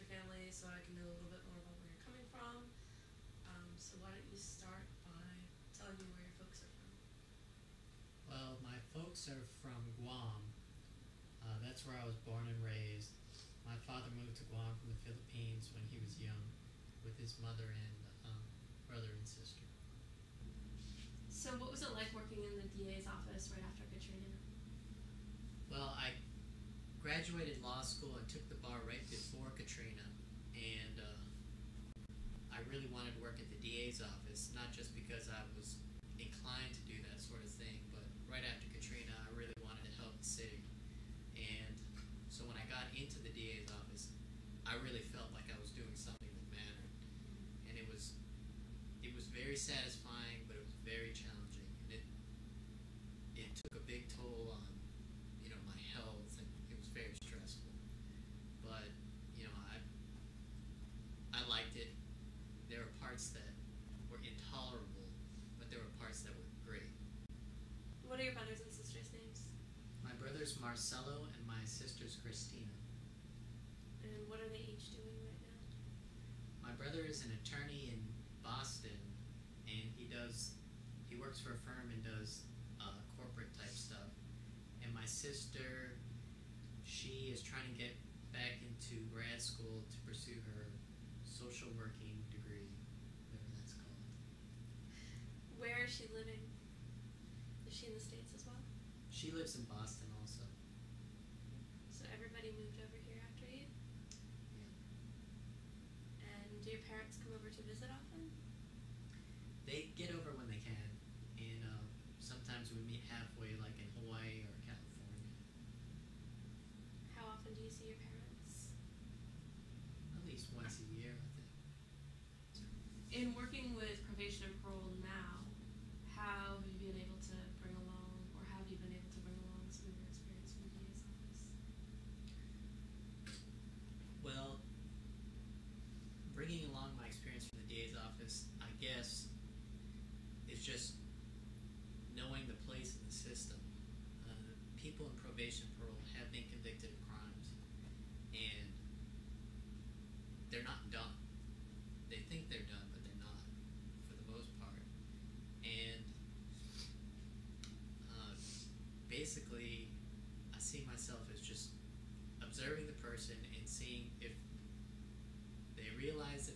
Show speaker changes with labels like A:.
A: your family so I can know a little bit more about where you're coming from. So why don't you start by telling me where your folks are from?
B: Well, my folks are from Guam. That's where I was born and raised. My father moved to Guam from the Philippines when he was young with his mother and brother and sister.
A: So what was it like working in the DA's office right after Katrina?
B: Well, I graduated law school and took the bar right before Katrina, and I really wanted to work at the DA's office, not just because I was inclined to do that sort of thing, but right after Katrina, I really wanted to help the city. And so when I got into the DA's office, I really felt like I was doing something that mattered. And it was very satisfying, but it was very challenging. And it took a big toll on, my health, and it was very stressful. But, I liked it. There were parts that were intolerable, but there were parts that were great.
A: What are your brothers and sisters' names?
B: My brother's Marcelo and my sister's Christina.
A: And what are they each doing right now?
B: My brother is an attorney in Boston, and he works for a firm and does corporate type stuff. And my sister, she is trying to get back into grad school to pursue her social working degree, whatever that's called.
A: Where is she living? Is she in the States as well?
B: She lives in Boston also.
A: So everybody moved over here after you?
B: Yeah.
A: And do your parents come over to visit often?
B: They get over when they can, and sometimes we meet halfway, like in Hawaii or California.
A: How often do you see your parents?
B: At least once a year, I think.
A: In working with probation and parole now, how have you been able to bring along, or have you been able to bring along some of your experience from the DA's office?
B: Well, bringing along my experience from the DA's office, I guess, is just knowing the place in the system. People in probation and parole have been convicted of crimes, and they're not done. They think they're done, but they're not, for the most part. And basically, I see myself as just observing the person and seeing if they realize that